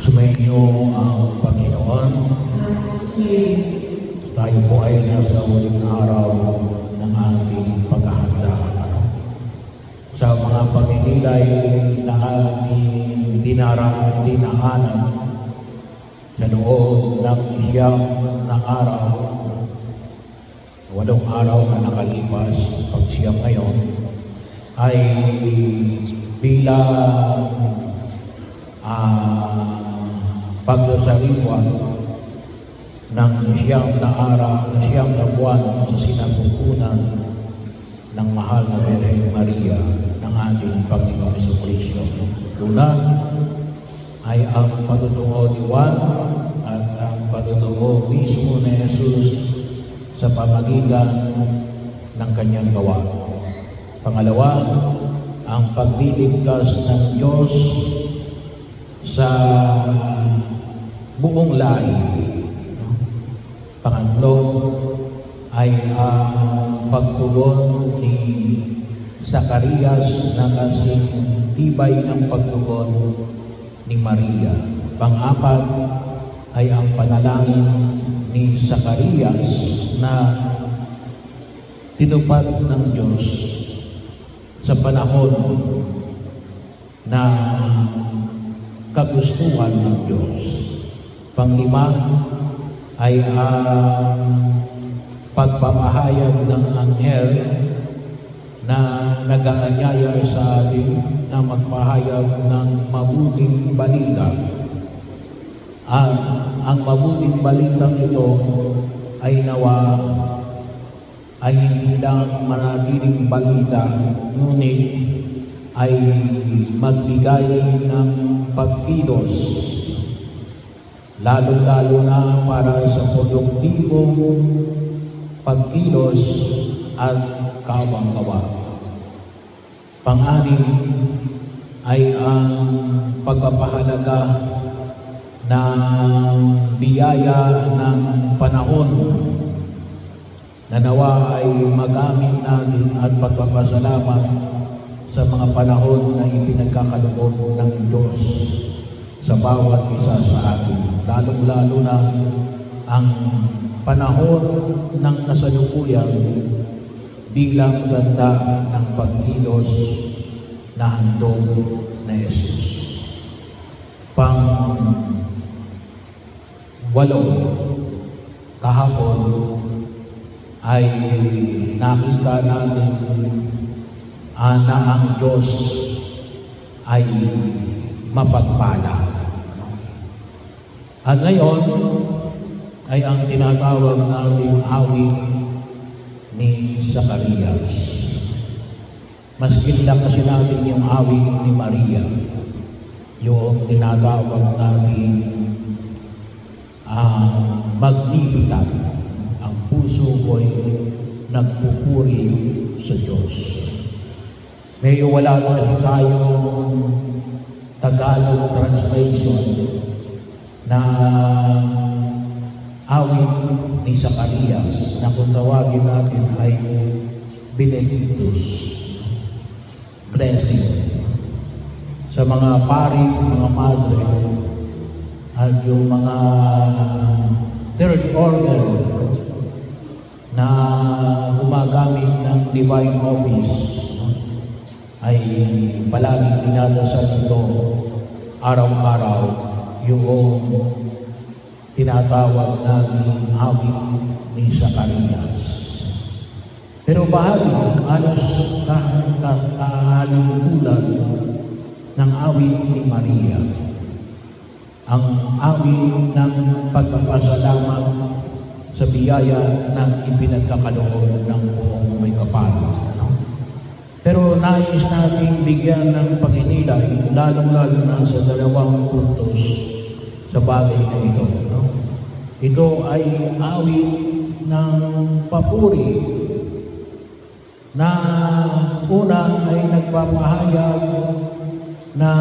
Sumainyo ang Panginoon. Tayo po ay nasa huling araw ng ating paghahanda. Sa mga pagninilay na ating dinaanan sa loob ng siyam na araw, 8 araw na nakalipas, pagsiyam ngayon, ay bilang pagsasariwa ng siyam na araw, siyam na buwan sa sinapupunan ng mahal na Birhen Maria ng ating Panginoong Jesucristo. Una ay ang patutungo ni Juan at ang patutungo mismo ni Jesus sa pamagitan ng kanyang gawa. Pangalawa, ang pagliligtas ng Diyos sa buong lahi. Pangatlo ay ang pagtugon ni Zacarias na kasing tibay ng pagtugon ni Maria. Pang-apat ay ang panalangin ni Zacarias na tinupad ng Diyos sa panahon na kagustuhan ng Diyos. Panglima ay ang pagpapahayag ng anghel na nag-aanyaya sa atin na magpahayag ng mabuting balita. At ang mabuting balitang ito ay nawa ay hindi lang manatiling balita, ngunit ay magbigay ng pagkilos, lalo-lalo na para sa produktibong pagkilos at kawang-gawa. Pang-anim ay ang pagpapahalaga ng biyaya ng panahon na nawa ay magamit natin at pagpapasalamat sa mga panahon na ipinagkakaloob ng Diyos sa bawat isa sa atin. Lalong-lalo na ang panahon ng kasalukuyan bilang tanda ng pagkilos na handog na Jesus. Pang-walo, kahapon ay nakita natin na ang Diyos ay mapagpala. At ngayon ay ang tinatawag nating awit ni Zacarias. Mas kilala kasi natin yung awit ni Maria, yung tinatawag natin Magnificat. Ang puso ko'y nagpupuri sa Diyos. Medyo wala kasi tayong Tagalog translation na awit ni Zacarias na kung tawagin natin ay Benedictus, blessing. Sa mga pari, mga madre, at yung mga third order na gumagamit ng divine office, ay palaging dinadasal ito araw-araw yung tinatawag natin awit ni Zacarias. Pero bahagi, alas kahalintulad ng awit ni Maria, ang awit ng pagpapasalamat sa biyaya ng ipinagkakaloob ng buong may kapal. Pero nais nating bigyan ng pagninilay, lalong-lalo na sa 2 puntos sa bagay na ito. Ito ay awit ng papuri na una ay nagpapahayag na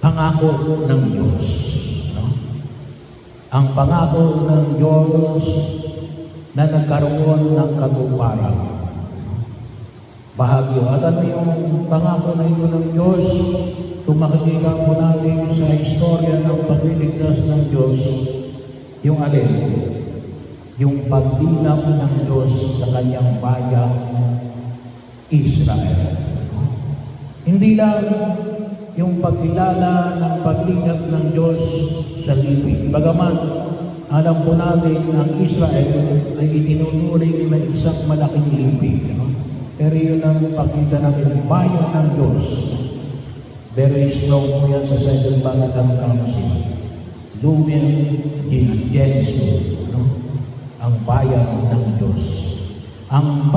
pangako ng Diyos. Ang pangako ng Diyos na nagkaroon ng katuparan. bahagyo. At ano yung pangako na ito ng Diyos? Kung makikita po natin sa istorya ng pagliligtas ng Diyos, yung alin? Yung paglingap ng Diyos sa kanyang bayang Israel. Hindi lang yung pagkilala ng paglingap ng Diyos sa libing. Bagaman, alam po natin ang Israel ay itinuturing na isang malaking libing. Pero yun ang pagkita natin, bayan ng Diyos. Very strong po yan sa Second Vatican Council. Lumen Gentium, ang bayan ng Diyos. Ang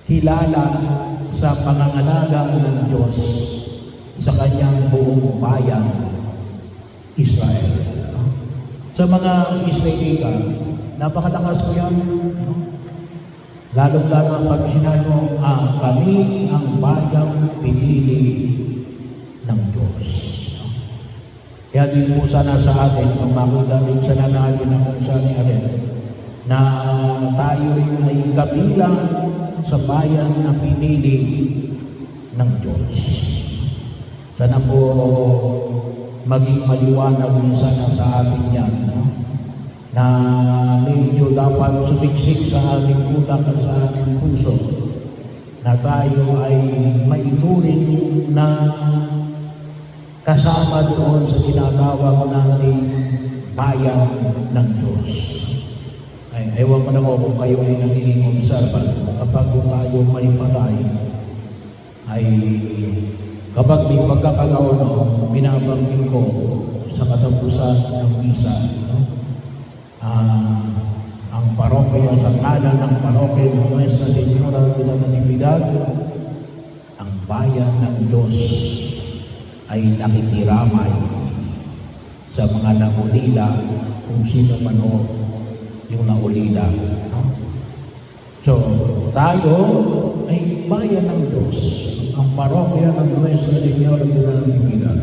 pagkilala sa pangangalaga ng Diyos sa kanyang buong bayan, Israel. Sa mga Israelita, napakalakas ko yan. Lalong-lalo pag sinabi mo, kami ang bayang pinili ng Diyos. Kaya din po sana sa atin, kung makita rin sa nanalo na kung saan na tayo ay kabilang sa bayan na pinili ng Diyos. Sana po maging maliwanag minsan sa atin yan, na medyo dapat sumiksik sa ating utak at sa ating puso na tayo ay maituring na kasama doon sa tinatawag nating bayan ng Diyos. Ewan ko na kung kayo ay nagiging observant. Kapag tayo may patay, ay kapag may pagkakataon, binabanggit ko sa katapusan ng misa, ang parokya, sa ngalan ng parokya ng Nuestra Señora de la Natividad, ang bayan ng Diyos ay nakikiramay sa mga naulila, kung sino man o yung naulila. So, tayo ay bayan ng Diyos, ang parokya ng Nuestra Señora de la Natividad.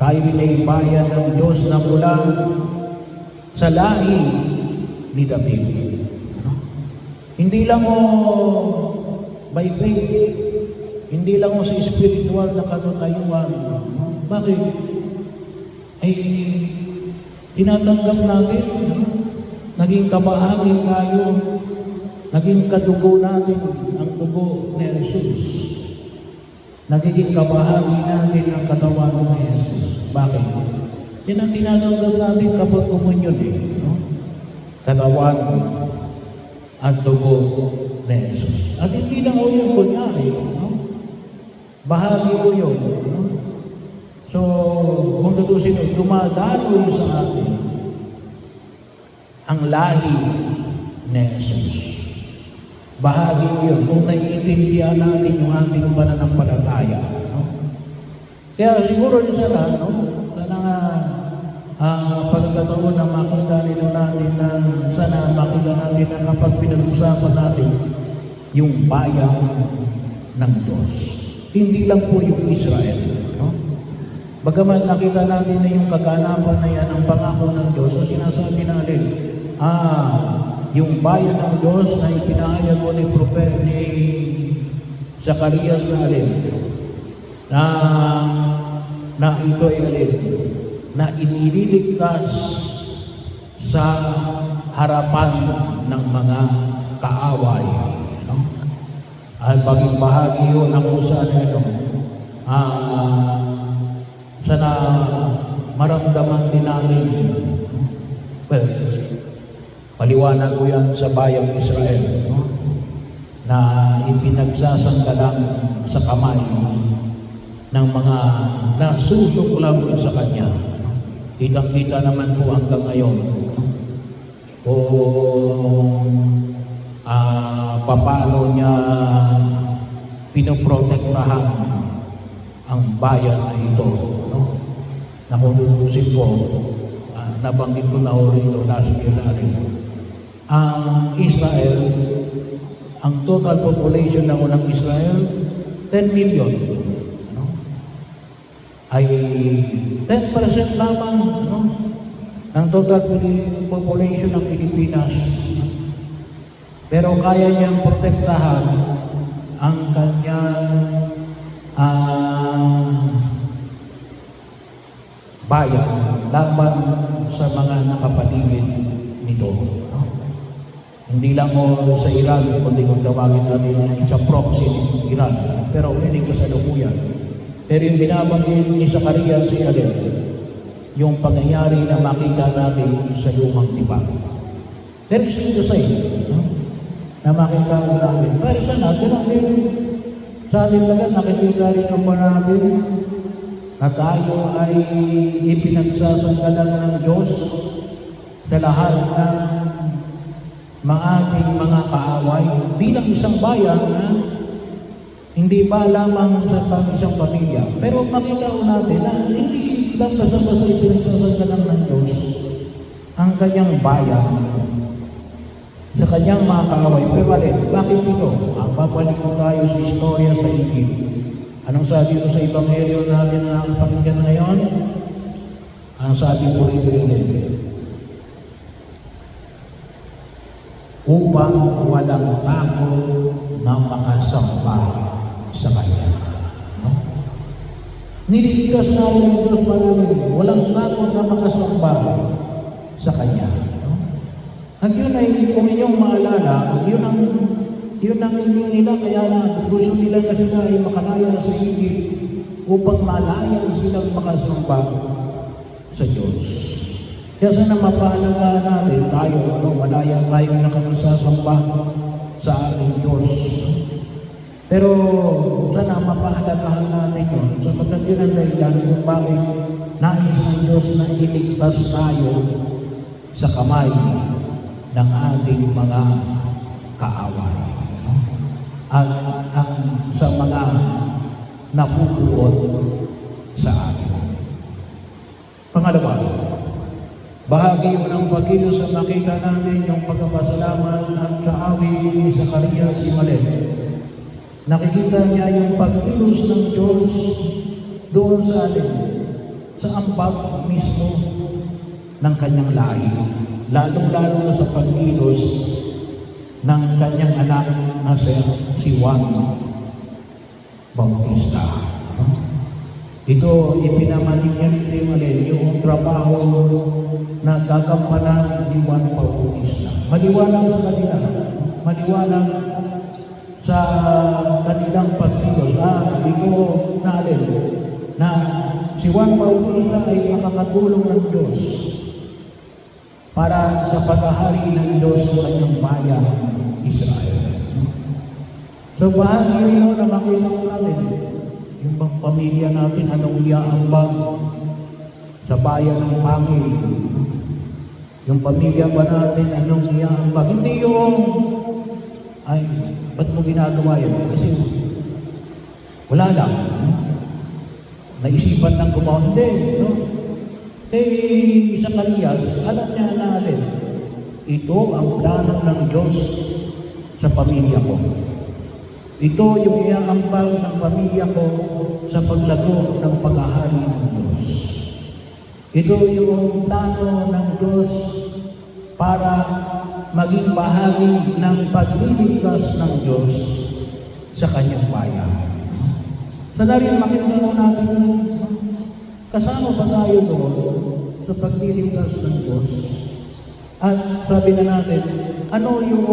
Tayo ay bayan ng Diyos na mula sa lahi ni David. Hindi lang mo by faith, hindi lang mo sa spiritual na katutayuan. Bakit? Ay tinatanggap natin, naging kabahagi tayo, naging kadugo natin ang dugo ni Jesus. Nagiging kabahagi natin ang katawan ni Jesus. Bakit? Yan ang tinatanggap natin kapag komunyon katawan at dugo ni Jesus. At hindi lang o yung kunyari, bahagi o yun. So, kung tutusin mo, dumadaloy sa atin ang lahi ni Jesus. Bahagi o yun, kung naiintindihan natin yung ating pananampalataya. Kaya siguro rin sana, pagkataon na makita nila natin na sana makita natin na kapag pinag-usapan natin yung bayan ng Diyos. Hindi lang po yung Israel. Bagaman nakita natin na yung kaganapan na yan ang pangako ng Diyos, so sinasabi natin, yung bayan ng Diyos na ipinahayag ko ni Prophet ni Zacarias na na ito ay na iniligtas sa harapan ng mga kaaway. At maging bahagi yun ng usan sana maramdaman din namin. Well, paliwanag ko yan sa bayang Israel, na ipinagsasanggalang sa kamay ng mga nasusuklam sa kanya. Kitang-kita naman po hanggang ngayon kung paano niya pinoprotektahan ang bayan na ito. Na kung tutusin ko, nabanggit ko na ho rito last year na rin. Ang Israel, ang total population ng unang Israel, 10 million. Ay 10% lamang ng total population ng Pilipinas. Pero kaya niyang protektahan ang kanyang bayan laban sa mga nakapaligid nito. No? Hindi lang mo sa Iran, kundi kung tawagin natin sa proxy ng Iran, pero hindi kasalukuyan. Pero yung binabanggit ni Zacarias si Alem, yung pangyayari na makita natin sa lumang tipa. There is to say, no? Na makita natin. Pero sana, gano'n din sa ating lagat, nakikita rin naman natin na tayo ay ipinagsasanggalan ng Diyos sa lahat ng ating mga kaaway bilang isang bayan na hindi ba lamang sa isang pamilya. Pero makita ko natin na hindi lang basta-basta ipinagsasanggalan ng Diyos ang kanyang bayan sa kanyang mga kaaway. Pero bakit ito? Babalik ko tayo sa istorya sa Egypt. Anong sabi ko sa Ebanghelyo natin na nakapakinggan ngayon? Ang sabi ko rito upang walang takot na makasamba sa Kanya. No? Niligtas na yung Diyos manalangin. Walang takot na makasamba sa Kanya. No? At yun ay, kung inyong maalala, yun ang inyong nila, kaya na gusto nila na sila ay makalaya sa Egypt upang malaya silang makasamba sa Diyos. Kaya sana mapahalagaan natin tayo, malaya tayong nakasasamba sa ating Diyos. Pero sana mapahalagahan natin yun. Sapagkat yun ang dahilan kung bakit nais ng Diyos na iligtas tayo sa kamay ng ating mga kaaway. At sa mga napupuot sa atin. Pangalawa, bahagi yun ng pagkilos sa makita natin yung pagpapasalamat at sa awit ni Zacarias si Malem. Nakikita niya yung pagkilos ng Diyos doon sa atin, sa ambag mismo ng kanyang lahi. Lalong-lalo na sa pagkilos ng kanyang anak na si Juan Bautista. Ito, ipinamanig niya nito yung trabaho na gagampanan ni Juan Bautista. Maliwanag sa kanila, maliwanag sa kanilang pagkilos. Ito naalin na si Juan Bautista ay makakatulong ng Diyos para sa paghahari ng Diyos sa kanyang bayan, Israel. So, bahagi yun na makita ko natin, yung pamilya natin, anong iaambag sa bayan ng pangil. Yung pamilya ba natin, anong iaambag. Hindi yung, ba't mo ginagawa yun? Kasi, wala lang. Naisipan lang gumawa. Hindi, no? Zacarias, alam niya natin, ito ang plano ng Diyos sa pamilya ko. Ito yung iaambag ng pamilya ko sa paglago ng paghahari ng Diyos. Ito yung plano ng Diyos para maging bahagi ng pagliligtas ng Diyos sa kanyang bayan. Sana rin makita mo natin, kasama ba tayo doon sa pagliligtas ng Diyos? At sabi na natin, ano yung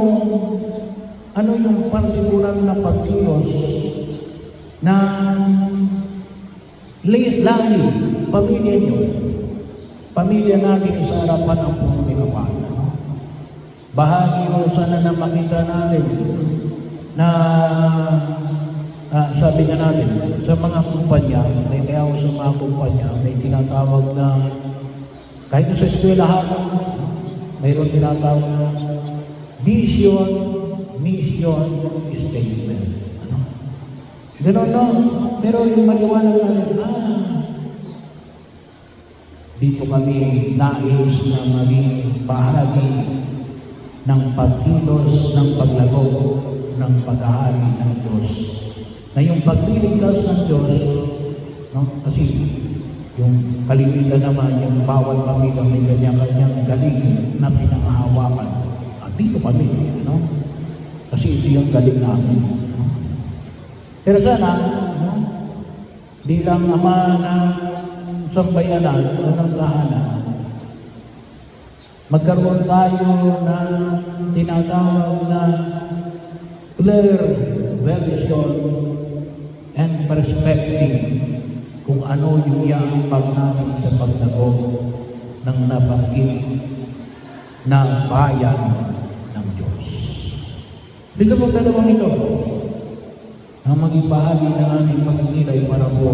partikular na pagkilos ng lahi, pamilya niyo, pamilya natin sa harapan ng pumikawan. Bahagi mo sana na makita natin na sabi nga natin, sa mga kumpanya, kaya ako sa mga kumpanya, may tinatawag na, kahit sa eskwelahan, mayroon tinatawag na vision, mission, statement. Ganon, no? Pero yung maliwanag natin, dito kami nais na maging bahagi ng pagkilos ng paglago ng paghahari ng Diyos. Na yung pagliligtas ng Diyos, no? Kasi yung kalimitan naman, yung bawat pamilya may kanya-kanyang galing na pinangahawakan. At dito kami, no? Kasi ito yung galing namin. No? Pero sana, no? Bilang ama na sambayanan o ng tahanan, magkaroon tayo ng tinatawag na clear version and perspective kung ano yung iaampag natin sa paglago ng nabanggit na bayan ng Diyos. Dito po dalawang ito ang maging bahagi ng ating pagninilay para po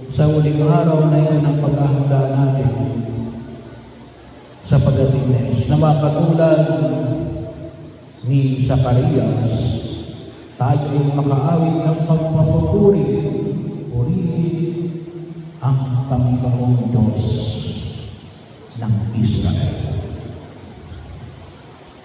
sa uling araw na ito ng paghahanda natin sa pagdating na makatulad ni Zacarias, tayo ay makaawit ng pagpapupuri, purihin ang Panginoong Diyos ng Israel.